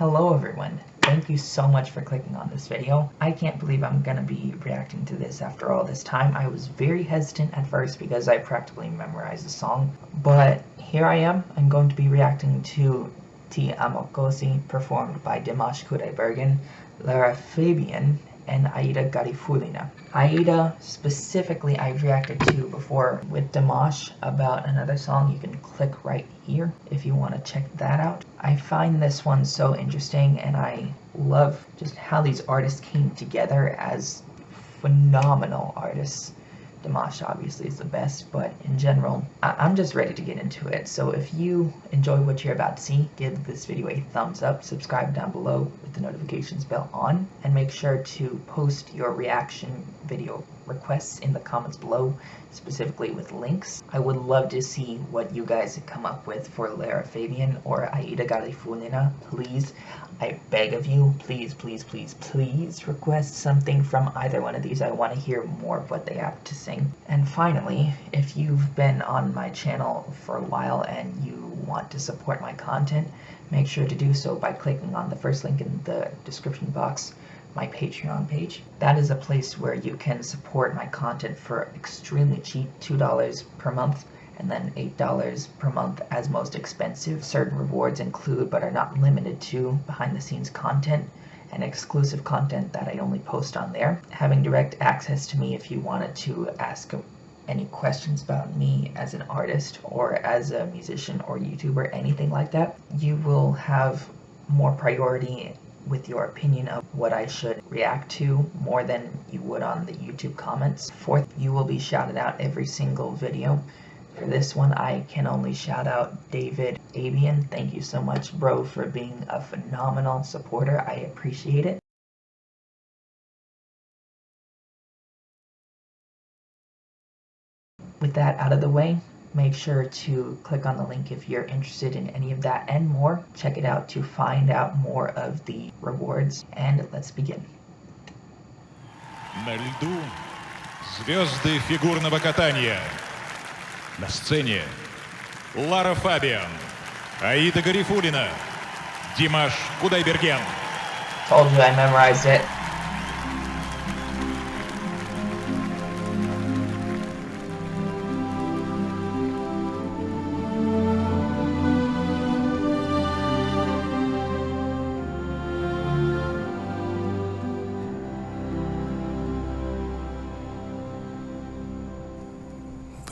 Hello everyone, thank you so much for clicking on this video. I can't believe I'm gonna be reacting to this after all this time. I was very hesitant at first because I practically memorized the song, but here I am. I'm going to be reacting to Amo Cosi, performed by Dimash Kudaibergen, Lara Fabian, and Aida Garifullina. Aida, specifically, I reacted to before with Dimash about another song. You can click right here if you want to check that out. I find this one so interesting, and I love just how these artists came together as phenomenal artists. Dimash obviously is the best, but in general, I'm just ready to get into it. So if you enjoy what you're about to see, give this video a thumbs up, subscribe down below with the notifications bell on, and make sure to post your reaction video requests in the comments below, specifically with links. I would love to see what you guys come up with for Lara Fabian or Aida Garifullina. Please, I beg of you, please, please, please, please request something from either one of these. I want to hear more of what they have to sing. And finally, if you've been on my channel for a while and you want to support my content, make sure to do so by clicking on the first link in the description box, my Patreon page. That is a place where you can support my content for extremely cheap, $2 per month, and then $8 per month as most expensive. Certain rewards include, but are not limited to, behind the scenes content and exclusive content that I only post on there. Having direct access to me if you wanted to ask any questions about me as an artist or as a musician or YouTuber, anything like that. You will have more priority with your opinion of what I should react to more than you would on the YouTube comments. Fourth, you will be shouted out every single video. For this one, I can only shout out David Fabian. Thank you so much, bro, for being a phenomenal supporter. I appreciate it. With that out of the way, make sure to click on the link if you're interested in any of that and more. Check it out to find out more of the rewards, and let's begin. На льду звезды фигурного катания. На сцене Лара Фабиан, Аида Гарифуллина, Димаш Кудайберген. Told you I memorized it.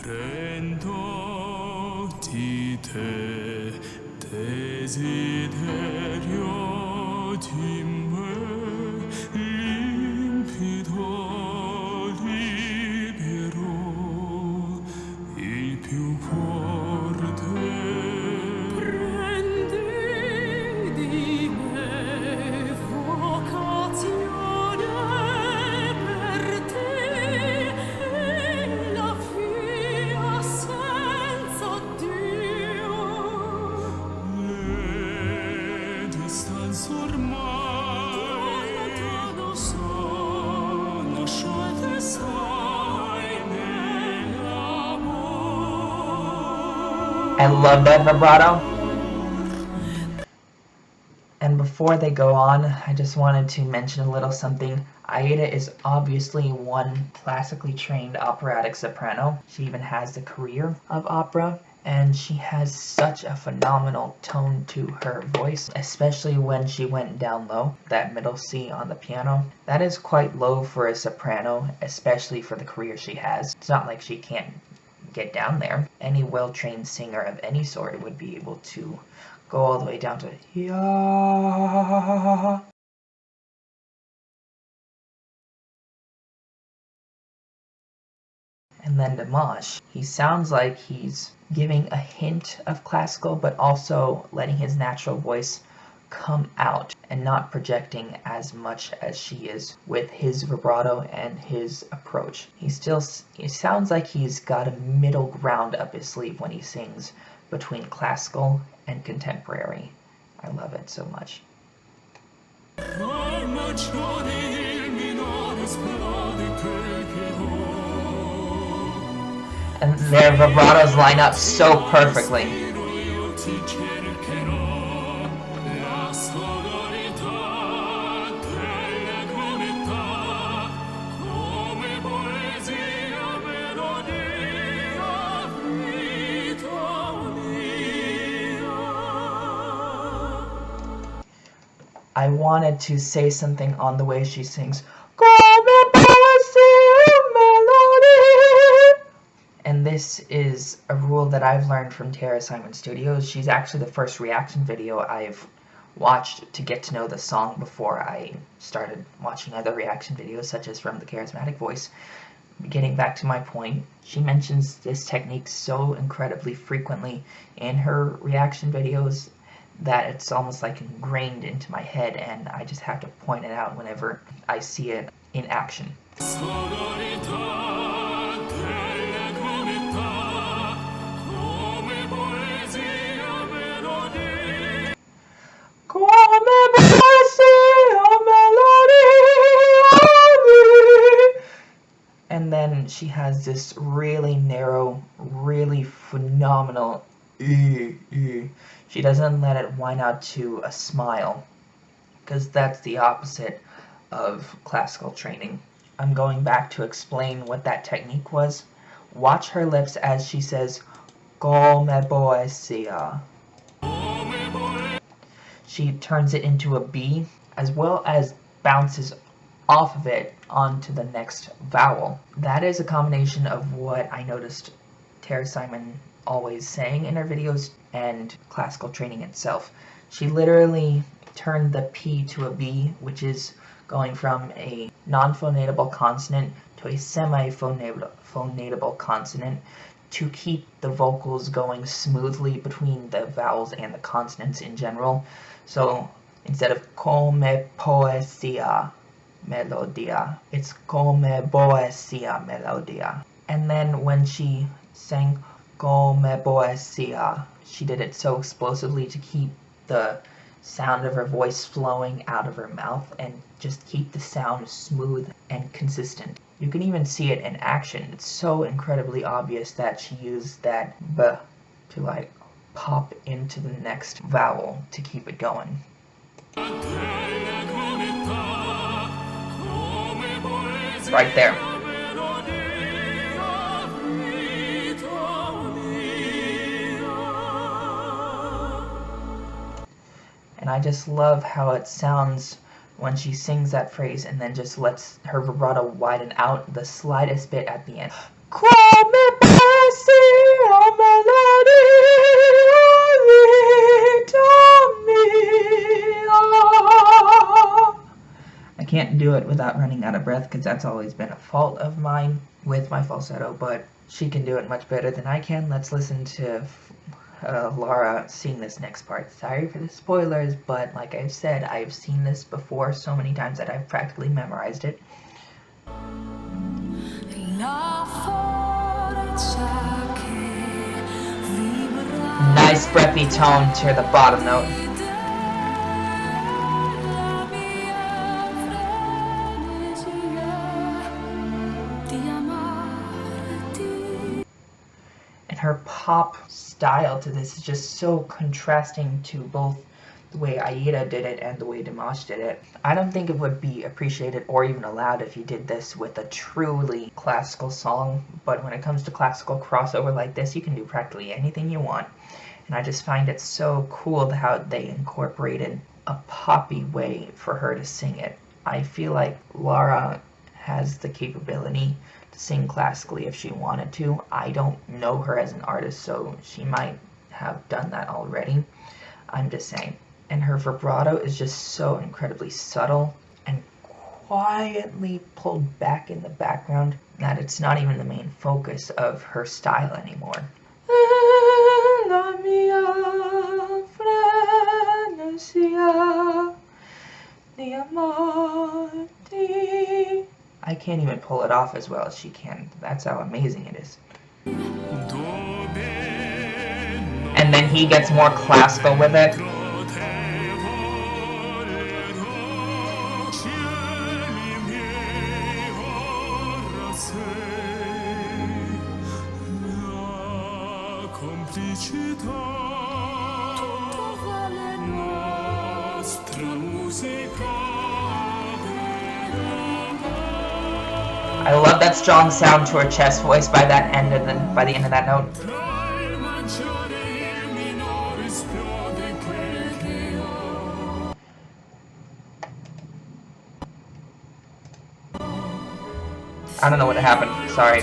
Prendo di te desiderio di me limpido libero il più forte. Prendi di me vocazione per te e la via senza Dio. Le distanze ormai lontano sono sciolte, sai, nell'amore. I love that vibrato. And before they go on, I just wanted to mention a little something. Aida is obviously one classically trained operatic soprano. She even has the career of opera, and she has such a phenomenal tone to her voice, especially when she went down low, that middle C on the piano. That is quite low for a soprano, especially for the career she has. It's not like she can't get down there. Any well-trained singer of any sort would be able to go all the way down to yeah. And then Dimash, he sounds like he's giving a hint of classical, but also letting his natural voice come out and not projecting as much as she is with his vibrato and his approach. He sounds like he's got a middle ground up his sleeve when he sings between classical and contemporary. I love it so much. And their vibratos line up so perfectly. I wanted to say something on the way she sings, Come melody. And this is a rule that I've learned from Tara Simon Studios. She's actually the first reaction video I've watched to get to know the song before I started watching other reaction videos, such as from The Charismatic Voice. Getting back to my point, she mentions this technique so incredibly frequently in her reaction videos that it's almost like ingrained into my head, and I just have to point it out whenever I see it in action. And then she has this really narrow, really phenomenal She doesn't let it whine out to a smile, because that's the opposite of classical training. I'm going back to explain what that technique was. Watch her lips as she says, Come poesia. She turns it into a B, as well as bounces off of it onto the next vowel. That is a combination of what I noticed Tara Simon always saying in her videos and classical training itself. She literally turned the P to a B, which is going from a non-phonatable consonant to a semi-phonatable consonant to keep the vocals going smoothly between the vowels and the consonants in general. So instead of come poesia melodia, it's come poesia melodia. And then when she sang come poesia, she did it so explosively to keep the sound of her voice flowing out of her mouth and just keep the sound smooth and consistent. You can even see it in action. It's so incredibly obvious that she used that B to like pop into the next vowel to keep it going. Right there. And I just love how it sounds when she sings that phrase and then just lets her vibrato widen out the slightest bit at the end. I can't do it without running out of breath, because that's always been a fault of mine with my falsetto, but she can do it much better than I can. Let's listen to Lara sing this next part. Sorry for the spoilers, but like I've said, I've seen this before so many times that I've practically memorized it. Nice breathy tone to the bottom note. Her pop style to this is just so contrasting to both the way Aida did it and the way Dimash did it. I don't think it would be appreciated or even allowed if you did this with a truly classical song, but when it comes to classical crossover like this, you can do practically anything you want. And I just find it so cool how they incorporated a poppy way for her to sing it. I feel like Lara has the capability to sing classically if she wanted to. I don't know her as an artist, so she might have done that already. I'm just saying. And her vibrato is just so incredibly subtle and quietly pulled back in the background that it's not even the main focus of her style anymore. I can't even pull it off as well as she can. That's how amazing it is. And then he gets more classical with it. I love that strong sound to her chest voice by that end, and then by the end of that note. I don't know what happened. Sorry.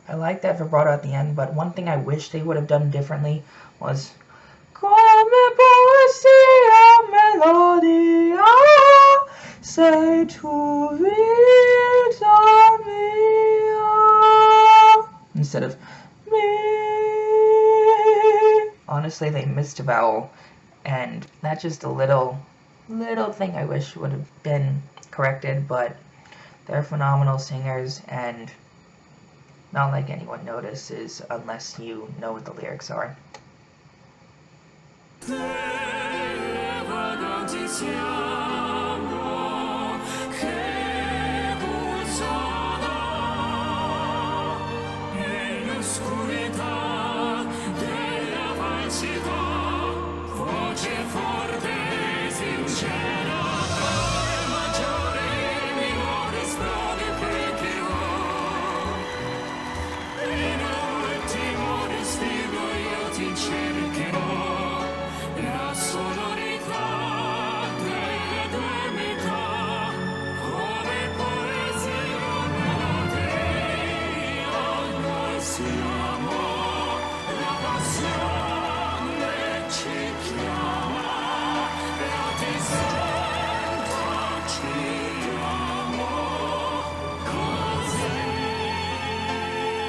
I like that vibrato at the end, but one thing I wish they would have done differently was Come poesia melodia, sei tu vita mia, instead of me. Honestly, they missed a vowel, and that's just a little thing I wish would have been corrected, but they're phenomenal singers, and not like anyone notices unless you know what the lyrics are.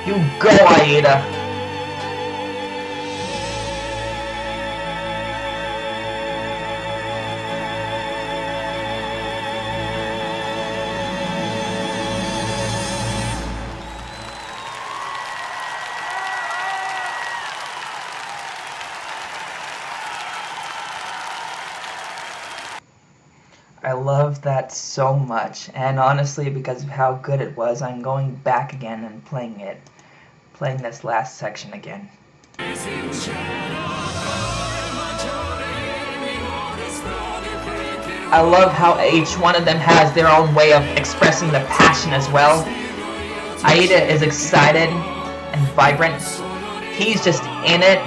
You go, Aida! I love that so much, and honestly, because of how good it was, I'm going back again and playing this last section again. I love how each one of them has their own way of expressing the passion as well. Aida is excited and vibrant. He's just in it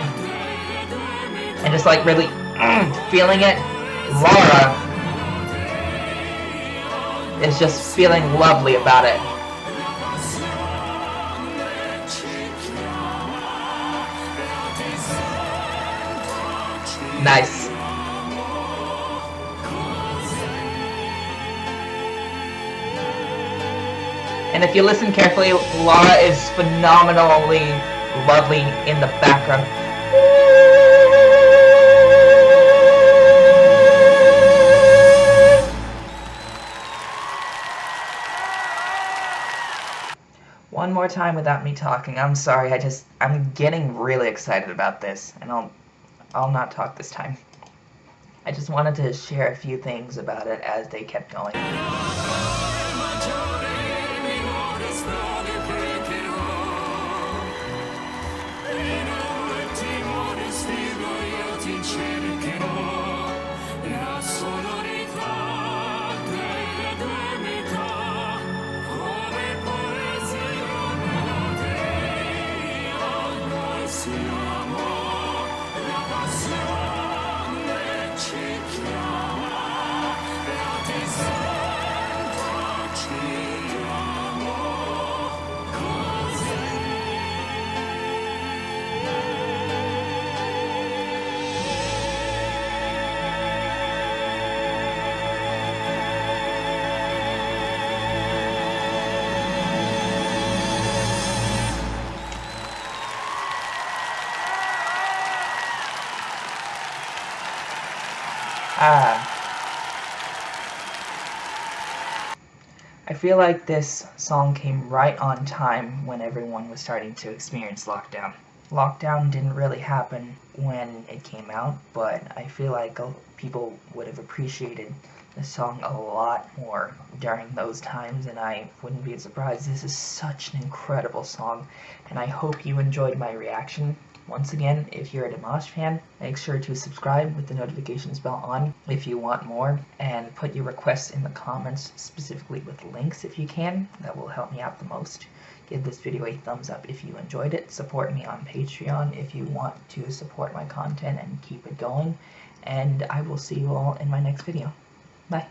and just like really feeling it. Lara is just feeling lovely about it. Nice. And if you listen carefully, Lara is phenomenally lovely in the background. One more time without me talking. I'm sorry, I'm getting really excited about this, and I'll not talk this time. I just wanted to share a few things about it as they kept going. I feel like this song came right on time when everyone was starting to experience lockdown. Lockdown didn't really happen when it came out, but I feel like people would have appreciated the song a lot more during those times, and I wouldn't be surprised. This is such an incredible song, and I hope you enjoyed my reaction. Once again, if you're a Dimash fan, make sure to subscribe with the notifications bell on if you want more, and put your requests in the comments, specifically with links if you can. That will help me out the most. Give this video a thumbs up if you enjoyed it. Support me on Patreon if you want to support my content and keep it going. And I will see you all in my next video. Bye.